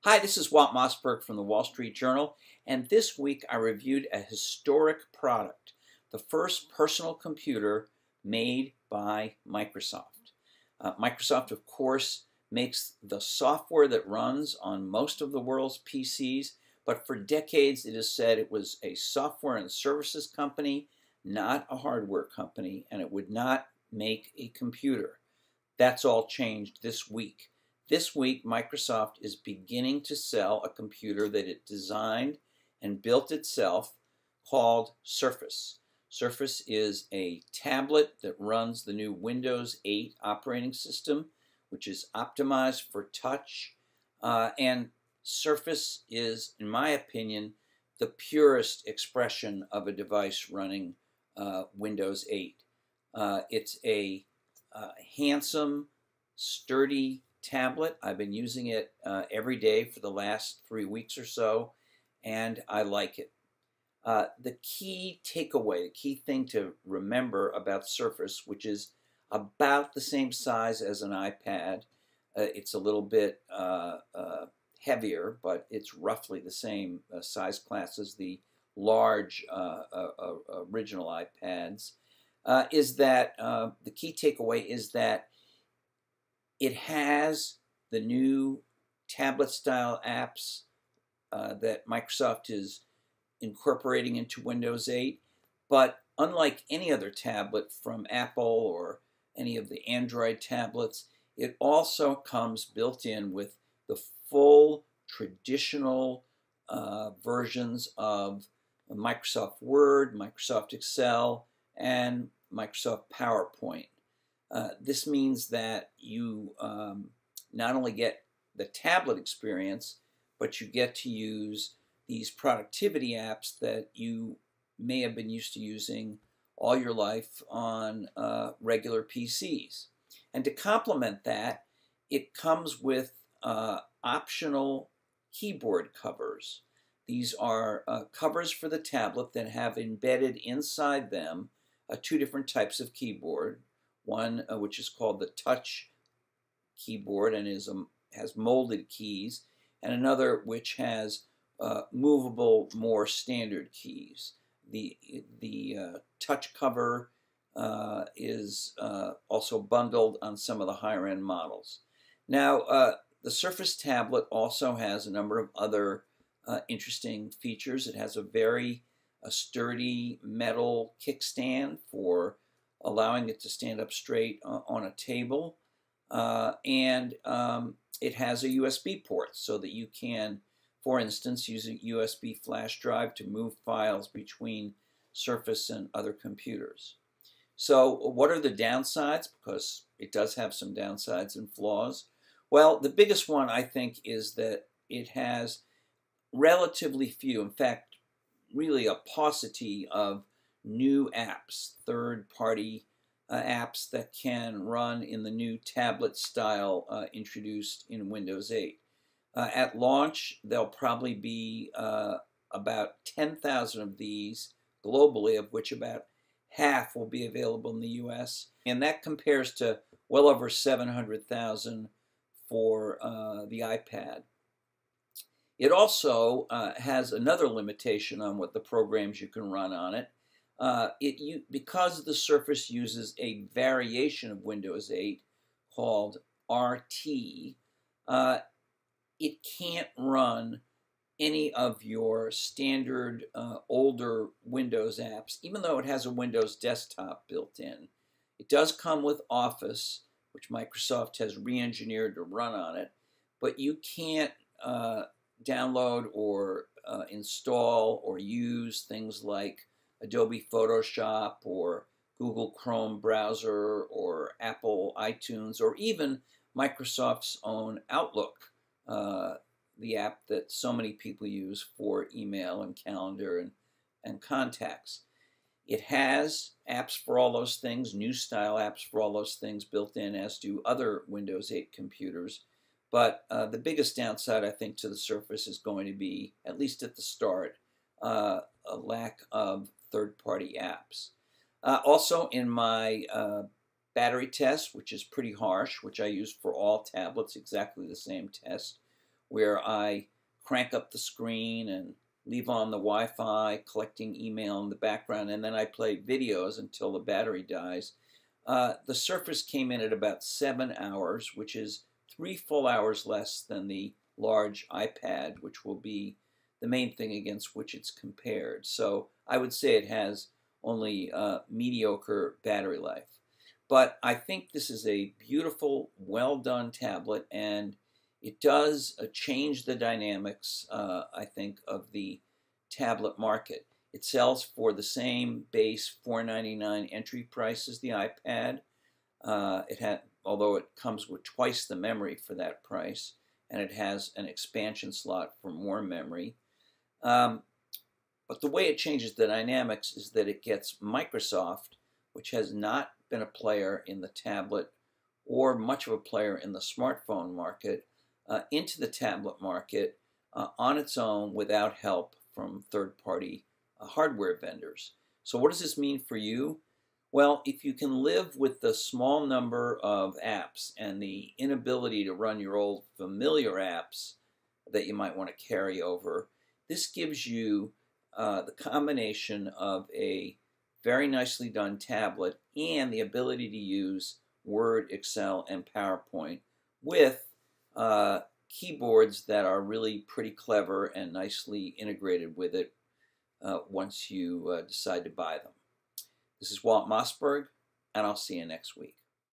Hi, this is Walt Mossberg from the Wall Street Journal, and this week I reviewed a historic product, the first personal computer made by Microsoft. Microsoft, of course, makes the software that runs on most of the world's PCs, but for decades it is said it was a software and services company, not a hardware company, and it would not make a computer. That's all changed this week. This week, Microsoft is beginning to sell a computer that it designed and built itself called Surface. Surface is a tablet that runs the new Windows 8 operating system, which is optimized for touch. And Surface is, in my opinion, the purest expression of a device running Windows 8. It's a handsome, sturdy tablet. I've been using it every day for the last 3 weeks or so, and I like it. The key takeaway, the key thing to remember about Surface, which is about the same size as an iPad, it's a little bit heavier, but it's roughly the same size class as the large original iPads, is that the key takeaway is that it has the new tablet-style apps that Microsoft is incorporating into Windows 8, but unlike any other tablet from Apple or any of the Android tablets, it also comes built in with the full traditional versions of Microsoft Word, Microsoft Excel, and Microsoft PowerPoint. This means that you not only get the tablet experience, but you get to use these productivity apps that you may have been used to using all your life on regular PCs. And to complement that, it comes with optional keyboard covers. These are covers for the tablet that have embedded inside them two different types of keyboard. One which is called the touch keyboard and has molded keys, and another which has movable, more standard keys. The touch cover is also bundled on some of the higher-end models. Now, the Surface tablet also has a number of other interesting features. It has a very sturdy metal kickstand for allowing it to stand up straight on a table, and it has a USB port so that you can, for instance, use a USB flash drive to move files between Surface and other computers. So what are the downsides? Because it does have some downsides and flaws. Well, the biggest one, I think, is that it has relatively few, in fact, really a paucity of new apps, third-party apps that can run in the new tablet style introduced in Windows 8. At launch, there'll probably be about 10,000 of these globally, of which about half will be available in the US, and that compares to well over 700,000 for the iPad. It also has another limitation on what the programs you can run on it. Because the Surface uses a variation of Windows 8 called RT, it can't run any of your standard older Windows apps, even though it has a Windows desktop built in. It does come with Office, which Microsoft has re-engineered to run on it, but you can't download or install or use things like Adobe Photoshop or Google Chrome browser or Apple iTunes or even Microsoft's own Outlook, the app that so many people use for email and calendar and contacts. It has apps for all those things, new style apps for all those things built in, as do other Windows 8 computers. But the biggest downside, I think, to the Surface is going to be, at least at the start, a lack of third-party apps. Also, in my battery test, which is pretty harsh, which I use for all tablets, exactly the same test, where I crank up the screen and leave on the Wi-Fi, collecting email in the background, and then I play videos until the battery dies. The Surface came in at about 7 hours, which is 3 full hours less than the large iPad, which will be the main thing against which it's compared. So I would say it has only mediocre battery life. But I think this is a beautiful, well-done tablet, and it does change the dynamics, I think, of the tablet market. It sells for the same base $499 entry price as the iPad. Although it comes with twice the memory for that price, and it has an expansion slot for more memory. But the way it changes the dynamics is that it gets Microsoft, which has not been a player in the tablet or much of a player in the smartphone market, into the tablet market on its own without help from third-party hardware vendors. So what does this mean for you? Well, if you can live with the small number of apps and the inability to run your old familiar apps that you might want to carry over, this gives you the combination of a very nicely done tablet and the ability to use Word, Excel, and PowerPoint with keyboards that are really pretty clever and nicely integrated with it once you decide to buy them. This is Walt Mossberg, and I'll see you next week.